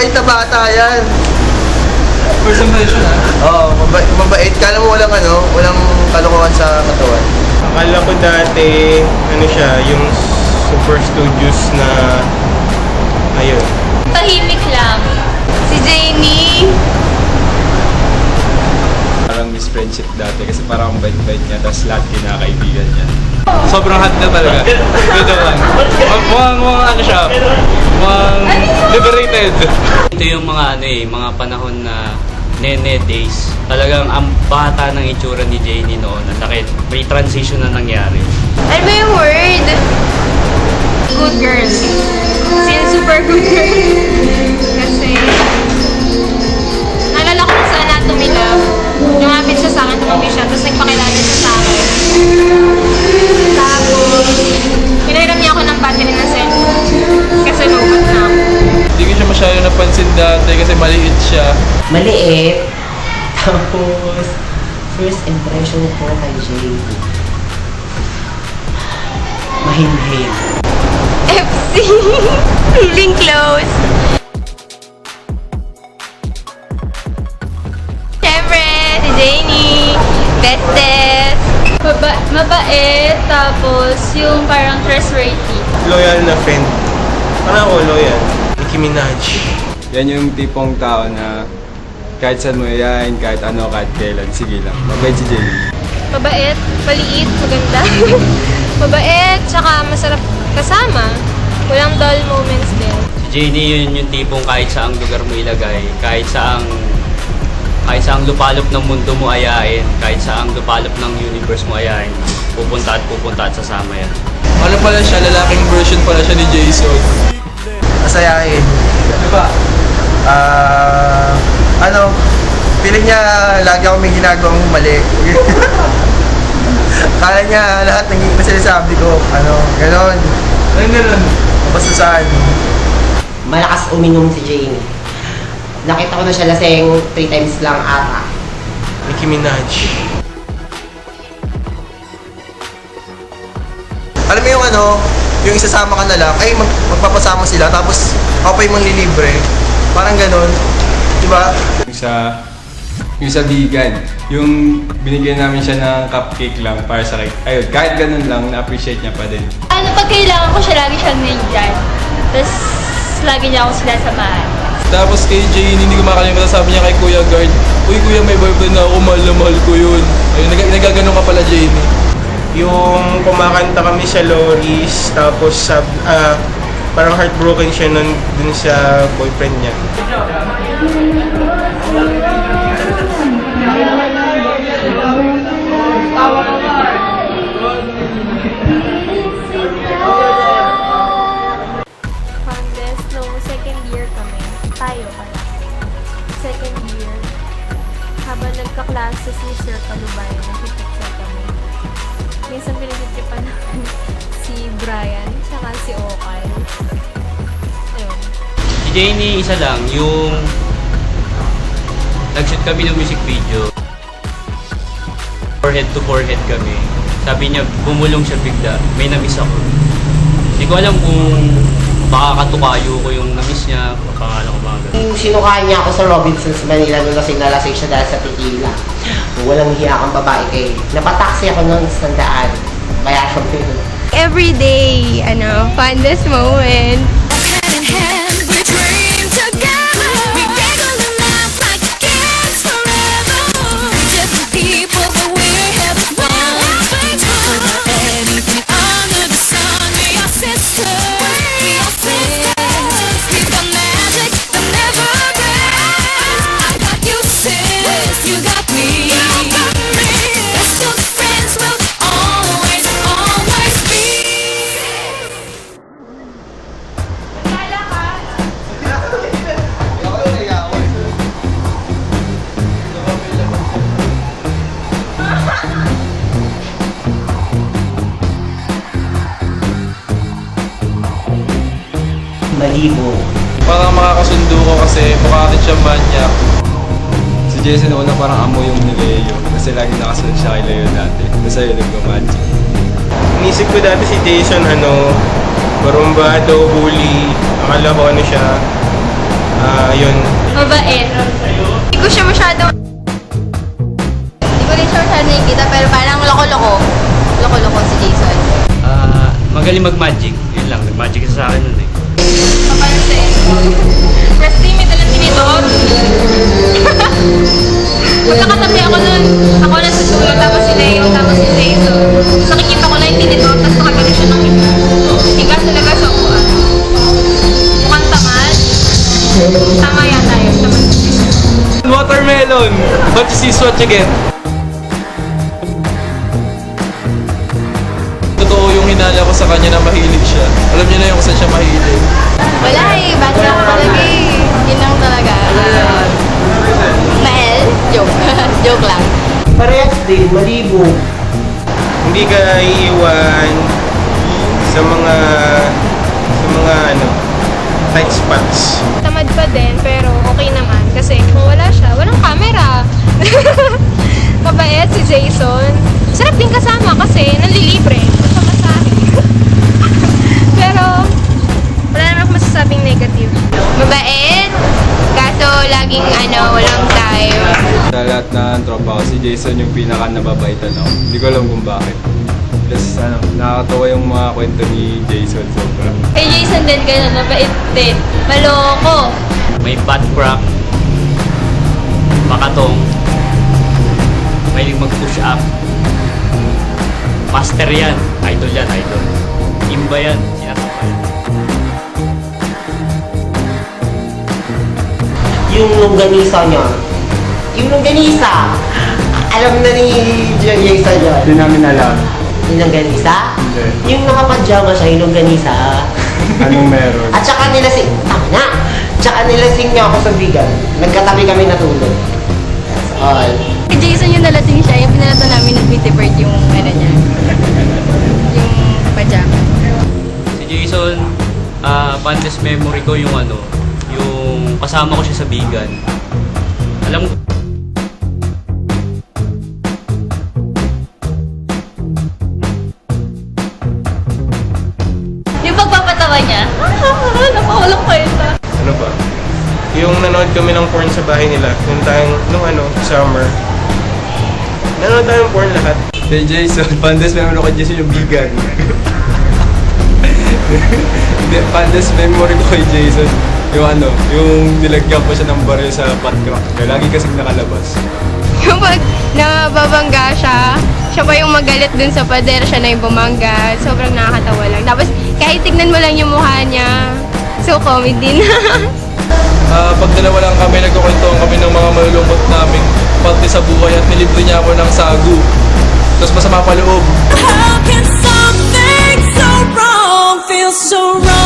mabait na bata yan. First impression Oo, mabait. Kala mo walang walang kalokohan sa katawan. Akala ko dati, siya, yung super studios na, ayun. Tahimik lang. Si Janie. Parang miss friendship dati kasi parang ang bait-bait niya tapos lahat kinakaibigan niya. Sobrang hot na talaga. Good naman. Mukhang siya. Mukhang liberated. Ito yung mga panahon na nene days. Talagang ang bata ng itsura ni Janie noon. Ang laki. May transition na nangyari. Ano ba yung word? Good girl. Sino super good girl? Kasi, naalala ko sa Anatomy Love, lumapit siya sa akin, tumabi siya, tapos nagpakilala siya sa akin. Tapos, pinahiram niya ako ng battery na cellphone. Kasi lobot na ako. Hindi ko siya masyado napansin dati kasi maliit siya. Maliit. Tapos, first impression ko kay Jay. Mahimhim. FC! Feeling close. Siyempre, si Janie. Bestest. Mabait. Tapos, yung parang trustworthy. Loyal na friend. Parang ako loyal. Nicki Minaj. Yan yung tipong tao na kahit saan mo yan, kahit ano, kahit kailan, sige lang. Mabait si Janie. Mabait, maliit, maganda. Mabait, tsaka masarap kasama. Walang dull moments din. Si Janie yun yung tipong kahit saang lugar mo ilagay, kahit saang lupalop ng mundo mo ayain, kahit saang lupalop ng universe mo ayain, pupunta at sasama yan. Ano pala siya, lalaking version pala siya ni Jason. Masayahin. Diba? Feeling niya lagi ako may ginagawang mali. Kala niya lahat ng sinasabi ko, ganon. Ayun ganun. Basta saan. Malakas uminom si Jane. Nakita ko na siya laseng 3 times lang ata. Nicki Minaj. Alam mo yung isasama ka na lang, magpapasama sila, tapos ako pa yung manglilibre. Parang ganon. Diba? Yung sa vegan, yung binigyan namin siya ng cupcake lang para sa cake. Ayun, kahit ganun lang, na-appreciate niya pa din. Pag kailangan ko siya, lagi siyang nandyan. Tapos, lagi niya ako sinasamahan. Tapos kay Jane, hindi ko makakalimutan, sabi niya kay Kuya Guard, "Uy Kuya, may boyfriend na ako, mahal na mahal ko yun." Ayun, nagaganon ka pala, Jamie. Yung kumakanta kami sa Loris, tapos parang heartbroken siya dun sa boyfriend niya. Condes, nung second year kami, tayo pala. Second year, habang nagkaklase si Sir Kalubay, nakipicture kami. Minsan pinagtitripan namin si Brian, tsaka si Okay. Ayun. Si Janie, isa lang, yung nag-shoot kami ng music video. Forehead to forehead kami. Sabi niya, bumulong siya bigla. May na-miss ako. Hindi ko alam kung baka katukayo ko yung na-miss niya. Pakakala ko ba. Sinukaan niya ako sa Robinsons Manila nung lasing siya dahil sa tequila. Walang hiya kang babae kay. Napataksi ako ng 100. Kaya siya pinun. Everyday, fondest moment. Malibo. Parang makakasundo ko kasi mukha rin siya manyak. Si Jason una parang amo yung ni Leo kasi lagi nakasunod siya kay Leo dati. Tapos ayun, nagmamagic. Inisip ko dati si Jason, barumbado, bully. Akala ko siya, Yun. Mabait. Hindi ko siya masyado... Hindi ko rin siya masyado nakikita, pero parang loko-loko. Loko-loko si Jason. Magaling mag-magic. Yun lang, nag-magic sa akin nun eh. Paano sa First team, may dalang tinidor. Magkakatabi ako nun. Ako nasa dulo, tapos si Leo, tapos si Jason. Tapos nakikita ko na yung tinidor, tapos nakagano siya ng higa talaga sa upuan. Mukhang tamad. Tama yata yun. Tamad. Watermelon! What you see is what you get. Totoo yung hinala ko sa kanya na mahilig siya. Alam niyo na yung kung saan siya mahilig. Wala eh, bad luck talaga eh. Yun lang talaga. Mael? Joke. Joke lang. Parehas din, malibo. Hindi ka iiwan sa mga tight spots. Tamad pa din, pero okay naman. Kasi kung wala siya, walang camera. Mabait si Jason. Sarap din kasama kasi nanlilibre. Basta masahe. Pero, wala naman akong masasabing negative. Mabait. Kaso laging walang time. Sa lahat na tropa ko, si Jason yung pinaka nababaitan ako. Hindi ko alam kung bakit. Plus, nakakatawa yung mga kwento ni Jason sobra. Kay Jason din, ganun, mabait din. Maloko. May butt crack, makatong, mahilig mag-push up. Master yan. Idol yan, idol. Imba yan. Sinasabay. Yung longganisa niya. Yung longganisa. Alam na ni Jason yun. Hindi namin alam. Yung longganisa? Hindi. Yung nakapadyama siya, yung longganisa. Anong meron? At saka nilasing, tama na! Tsaka nilasing niya ako sa bigan. Nagkatabi kami natulog. That's all. Kay Jason yung nalating siya, yung pinalato namin ng Tweety Bird yung niya. Yung pajama. Si Jason, fondest memory ko yung yung kasama ko siya sa Bigan. Alam ko, Yung pagpapatawa niya, napawalang kwenta. Ano ba? Yung nanood kami ng porn sa bahay nila, nung summer. Nanood tayo ng porn lahat. Kay Jason, pandas memory ko kay Jason yung vegan. Hindi, pandas memory ko kay Jason, yung nilagyan ko siya ng baril sa butt crack. Kaya lagi kasing nakalabas. Yung pag nababangga siya, siya pa yung magalit dun sa pader, siya na yung bumangga. Sobrang nakakatawa lang. Tapos kahit tignan mo lang yung mukha niya, so comedy na. Pag dalawa lang kami, nagkukwentuhan kami ng mga malulungkot namin parte sa buhay at nilibre niya ako ng sagu. Tapos masama pa loob. How can something so wrong feel so wrong?